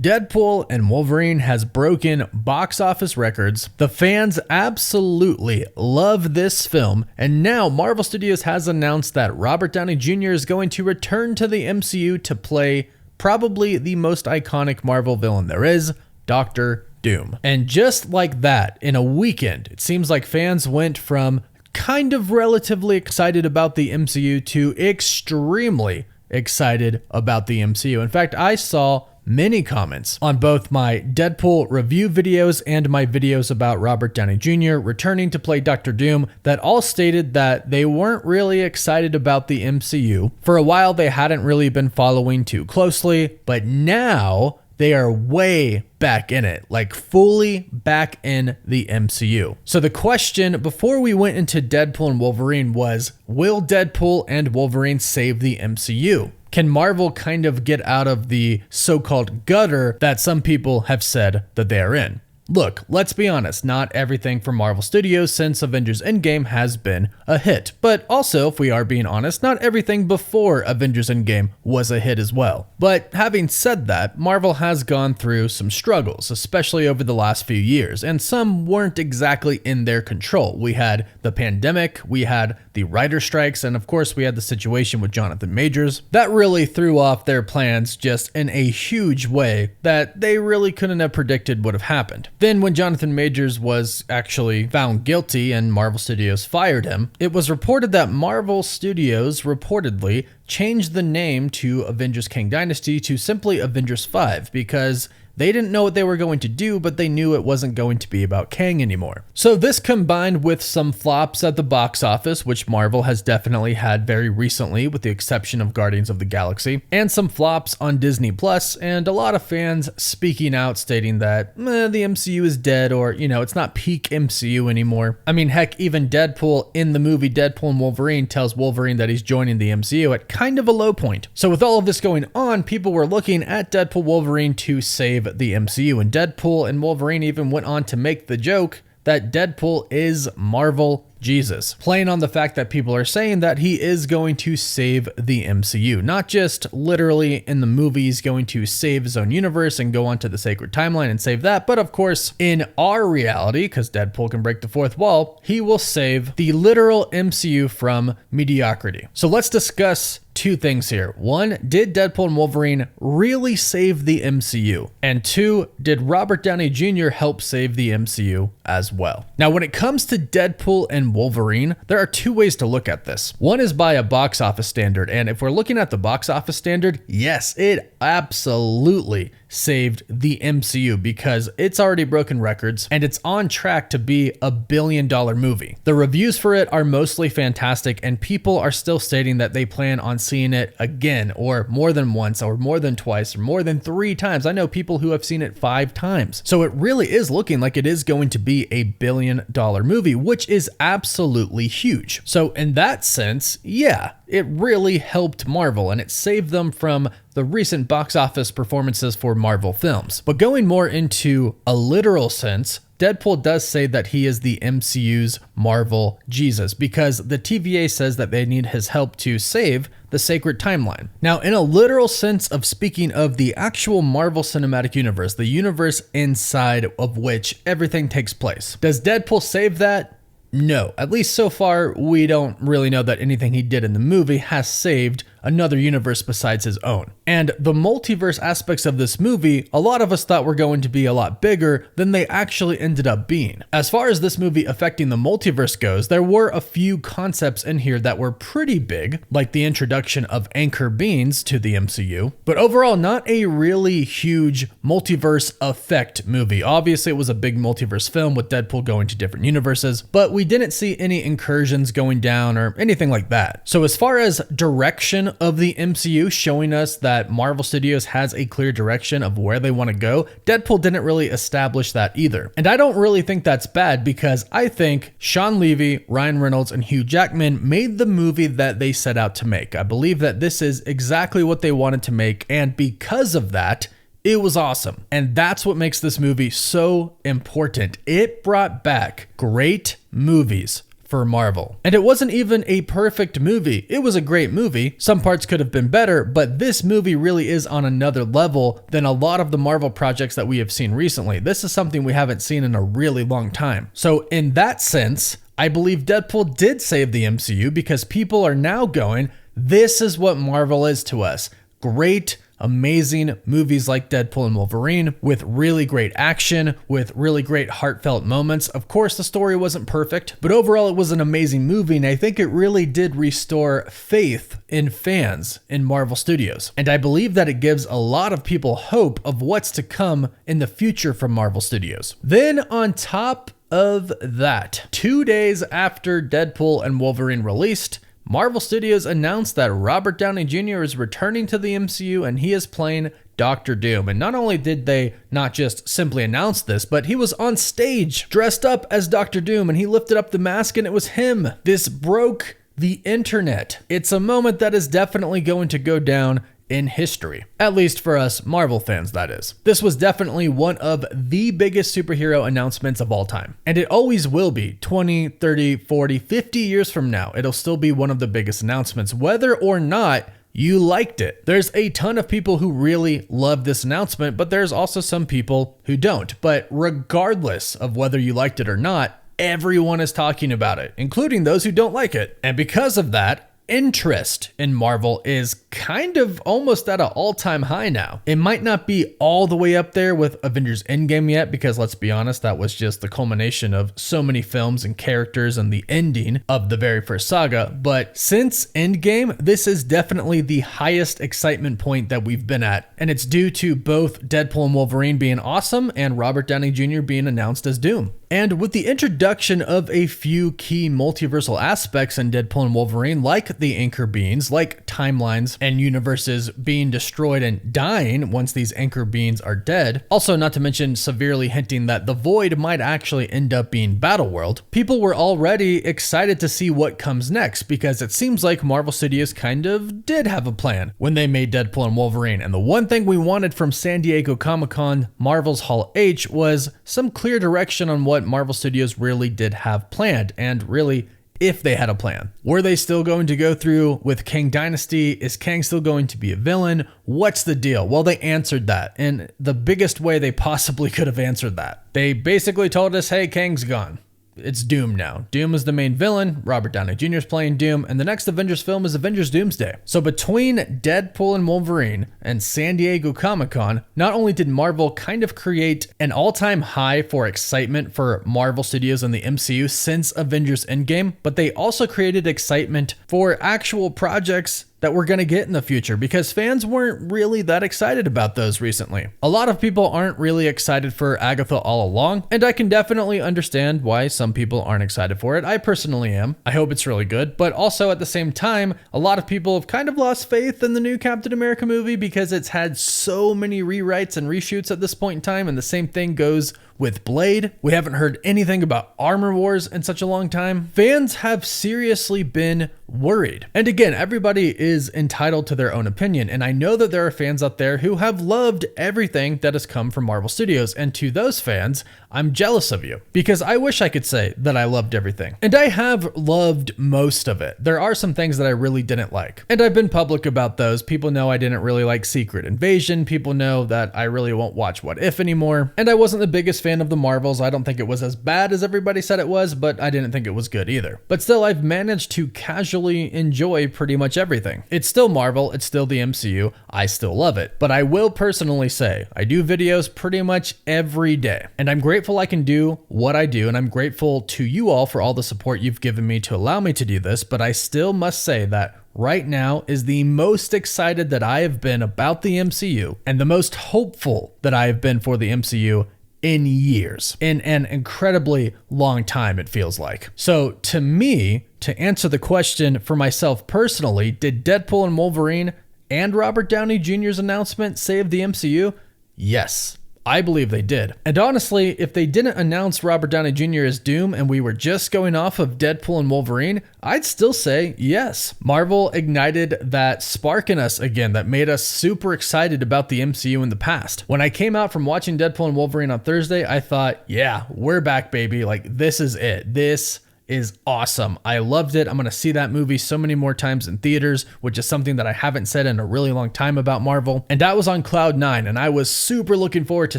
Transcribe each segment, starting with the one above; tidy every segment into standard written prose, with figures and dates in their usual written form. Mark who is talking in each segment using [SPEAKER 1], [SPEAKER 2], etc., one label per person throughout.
[SPEAKER 1] Deadpool and Wolverine has broken box office records. The fans absolutely love this film, and now Marvel Studios has announced that Robert Downey Jr. is going to return to the MCU to play probably the most iconic Marvel villain there is, Doctor Doom. And just like that, in a weekend, it seems like fans went from kind of relatively excited about the MCU to extremely excited about the MCU. In fact, I saw many comments on both my Deadpool review videos and my videos about Robert Downey Jr. returning to play Doctor Doom that all stated that they weren't really excited about the MCU. For a while, they hadn't really been following too closely, but now they are way back in it, like fully back in the MCU. So the question before we went into Deadpool and Wolverine was, will Deadpool and Wolverine save the MCU? Can Marvel kind of get out of the so-called gutter that some people have said that they are in? Look, let's be honest, not everything from Marvel Studios since Avengers Endgame has been a hit. But also, if we are being honest, not everything before Avengers Endgame was a hit as well. But having said that, Marvel has gone through some struggles, especially over the last few years, and some weren't exactly in their control. We had the pandemic, we had the writer strikes, and of course we had the situation with Jonathan Majors. That really threw off their plans just in a huge way that they really couldn't have predicted would have happened. Then when Jonathan Majors was actually found guilty and Marvel Studios fired him, it was reported that Marvel Studios reportedly changed the name to Avengers Kang Dynasty to simply Avengers 5 because they didn't know what they were going to do, but they knew it wasn't going to be about Kang anymore. So this combined with some flops at the box office, which Marvel has definitely had very recently with the exception of Guardians of the Galaxy, and some flops on Disney Plus, and a lot of fans speaking out stating that the MCU is dead, or, it's not peak MCU anymore. I mean, heck, even Deadpool in the movie Deadpool and Wolverine tells Wolverine that he's joining the MCU at kind of a low point. So with all of this going on, people were looking at Deadpool Wolverine to save the MCU, and Deadpool and Wolverine even went on to make the joke that Deadpool is Marvel Jesus, playing on the fact that people are saying that he is going to save the MCU, not just literally in the movies going to save his own universe and go onto the sacred timeline and save that, but of course in our reality, because Deadpool can break the fourth wall, he will save the literal MCU from mediocrity. So let's discuss two things here. One, did Deadpool and Wolverine really save the MCU? And two, did Robert Downey Jr. help save the MCU as well? Now, when it comes to Deadpool and Wolverine, there are two ways to look at this. One is by a box office standard, and if we're looking at the box office standard, yes, it absolutely saved the MCU because it's already broken records and it's on track to be $1 billion movie. The reviews for it are mostly fantastic, and people are still stating that they plan on seeing it again, or more than once, or more than twice, or more than 3 times. I know people who have seen it 5 times. So it really is looking like it is going to be $1 billion movie, which is absolutely huge. So in that sense, yeah, it really helped Marvel and it saved them from the recent box office performances for Marvel films. But going more into a literal sense, Deadpool does say that he is the MCU's Marvel Jesus because the TVA says that they need his help to save the sacred timeline. Now, in a literal sense of speaking of the actual Marvel Cinematic Universe, the universe inside of which everything takes place, does Deadpool save that? No, at least so far, we don't really know that anything he did in the movie has saved another universe besides his own. And the multiverse aspects of this movie, a lot of us thought were going to be a lot bigger than they actually ended up being. As far as this movie affecting the multiverse goes, there were a few concepts in here that were pretty big, like the introduction of anchor beings to the MCU, but overall not a really huge multiverse effect movie. Obviously, it was a big multiverse film with Deadpool going to different universes, but we didn't see any incursions going down or anything like that. So as far as direction of the MCU showing us that Marvel Studios has a clear direction of where they want to go, Deadpool didn't really establish that either. And I don't really think that's bad because I think Sean Levy, Ryan Reynolds, and Hugh Jackman made the movie that they set out to make. I believe that this is exactly what they wanted to make, and because of that, it was awesome. And that's what makes this movie so important. It brought back great movies for Marvel. And it wasn't even a perfect movie. It was a great movie. Some parts could have been better, but this movie really is on another level than a lot of the Marvel projects that we have seen recently. This is something we haven't seen in a really long time. So in that sense, I believe Deadpool did save the MCU because people are now going, this is what Marvel is to us. Great, amazing movies like Deadpool and Wolverine with really great action, with really great heartfelt moments. Of course, the story wasn't perfect, but overall it was an amazing movie, and I think it really did restore faith in fans in Marvel Studios. And I believe that it gives a lot of people hope of what's to come in the future from Marvel Studios. Then on top of that, 2 days after Deadpool and Wolverine released, Marvel Studios announced that Robert Downey Jr. is returning to the MCU and he is playing Doctor Doom. And not only did they not just simply announce this, but he was on stage dressed up as Doctor Doom and he lifted up the mask and it was him. This broke the internet. It's a moment that is definitely going to go down in history. At least for us Marvel fans, that is. This was definitely one of the biggest superhero announcements of all time. And it always will be 20, 30, 40, 50 years from now. It'll still be one of the biggest announcements, whether or not you liked it. There's a ton of people who really love this announcement, but there's also some people who don't. But regardless of whether you liked it or not, everyone is talking about it, including those who don't like it. And because of that, interest in Marvel is kind of almost at an all-time high now. It might not be all the way up there with Avengers Endgame yet, because let's be honest, that was just the culmination of so many films and characters and the ending of the very first saga. But since Endgame, this is definitely the highest excitement point that we've been at. And it's due to both Deadpool and Wolverine being awesome and Robert Downey Jr. being announced as Doom. And with the introduction of a few key multiversal aspects in Deadpool and Wolverine, like the anchor beings, like timelines and universes being destroyed and dying once these anchor beings are dead, also not to mention severely hinting that the Void might actually end up being Battleworld, people were already excited to see what comes next, because it seems like Marvel Studios kind of did have a plan when they made Deadpool and Wolverine. And the one thing we wanted from San Diego Comic-Con, Marvel's Hall H, was some clear direction on what Marvel Studios really did have planned, and really, if they had a plan. Were they still going to go through with Kang Dynasty? Is Kang still going to be a villain? What's the deal? Well, they answered that in the biggest way they possibly could have answered that. They basically told us, hey, Kang's gone. It's Doom now. Doom is the main villain, Robert Downey Jr. is playing Doom, and the next Avengers film is Avengers Doomsday. So between Deadpool and Wolverine and San Diego Comic-Con, not only did Marvel kind of create an all-time high for excitement for Marvel Studios and the MCU since Avengers Endgame, but they also created excitement for actual projects that we're going to get in the future, because fans weren't really that excited about those recently. A lot of people aren't really excited for Agatha All Along, and I can definitely understand why some people aren't excited for it. I personally am. I hope it's really good, but also at the same time, a lot of people have kind of lost faith in the new Captain America movie because it's had so many rewrites and reshoots at this point in time, and the same thing goes with Blade. We haven't heard anything about Armor Wars in such a long time. Fans have seriously been worried. And again, everybody is entitled to their own opinion. And I know that there are fans out there who have loved everything that has come from Marvel Studios. And to those fans, I'm jealous of you, because I wish I could say that I loved everything. And I have loved most of it. There are some things that I really didn't like, and I've been public about those. People know I didn't really like Secret Invasion. People know that I really won't watch What If anymore. And I wasn't the biggest fan of the Marvels. I don't think it was as bad as everybody said it was, but I didn't think it was good either. But still, I've managed to casually enjoy pretty much everything. It's still Marvel. It's still the MCU. I still love it. But I will personally say, I do videos pretty much every day, and I'm grateful I can do what I do, and I'm grateful to you all for all the support you've given me to allow me to do this. But I still must say that right now is the most excited that I have been about the MCU, and the most hopeful that I have been for the MCU in years, in an incredibly long time, it feels like. So to me, to answer the question for myself personally, did Deadpool and Wolverine and Robert Downey Jr.'s announcement save the MCU? Yes, I believe they did. And honestly, if they didn't announce Robert Downey Jr. as Doom and we were just going off of Deadpool and Wolverine, I'd still say yes. Marvel ignited that spark in us again that made us super excited about the MCU in the past. When I came out from watching Deadpool and Wolverine on Thursday, I thought, yeah, we're back, baby. Like, this is it. This is awesome. I loved it. I'm going to see that movie so many more times in theaters, which is something that I haven't said in a really long time about Marvel. And I was on cloud nine, and I was super looking forward to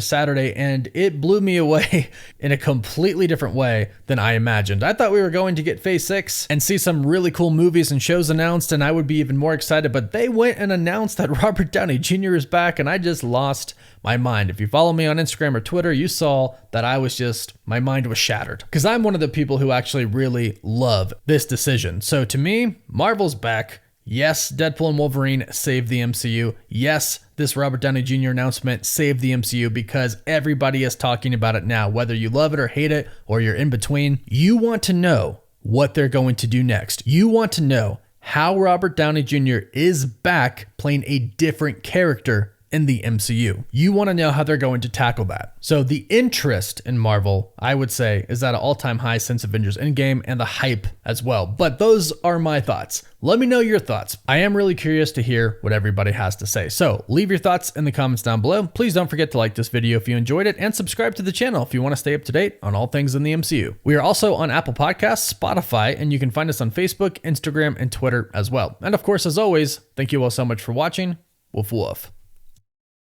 [SPEAKER 1] Saturday, and it blew me away in a completely different way than I imagined. I thought we were going to get Phase 6 and see some really cool movies and shows announced, and I would be even more excited, but they went and announced that Robert Downey Jr. is back, and I just lost my mind. If you follow me on Instagram or Twitter, you saw that my mind was shattered, because I'm one of the people who actually really love this decision. So to me, Marvel's back. Yes, Deadpool and Wolverine saved the MCU. Yes, this Robert Downey Jr. announcement saved the MCU because everybody is talking about it now. Whether you love it or hate it, or you're in between, you want to know what they're going to do next. You want to know how Robert Downey Jr. is back playing a different character in the MCU. You want to know how they're going to tackle that. So the interest in Marvel, I would say, is at an all-time high since Avengers Endgame, and the hype as well. But those are my thoughts. Let me know your thoughts. I am really curious to hear what everybody has to say. So leave your thoughts in the comments down below. Please don't forget to like this video if you enjoyed it, and subscribe to the channel if you want to stay up to date on all things in the MCU. We are also on Apple Podcasts, Spotify, and you can find us on Facebook, Instagram, and Twitter as well. And of course, as always, thank you all so much for watching. Woof woof.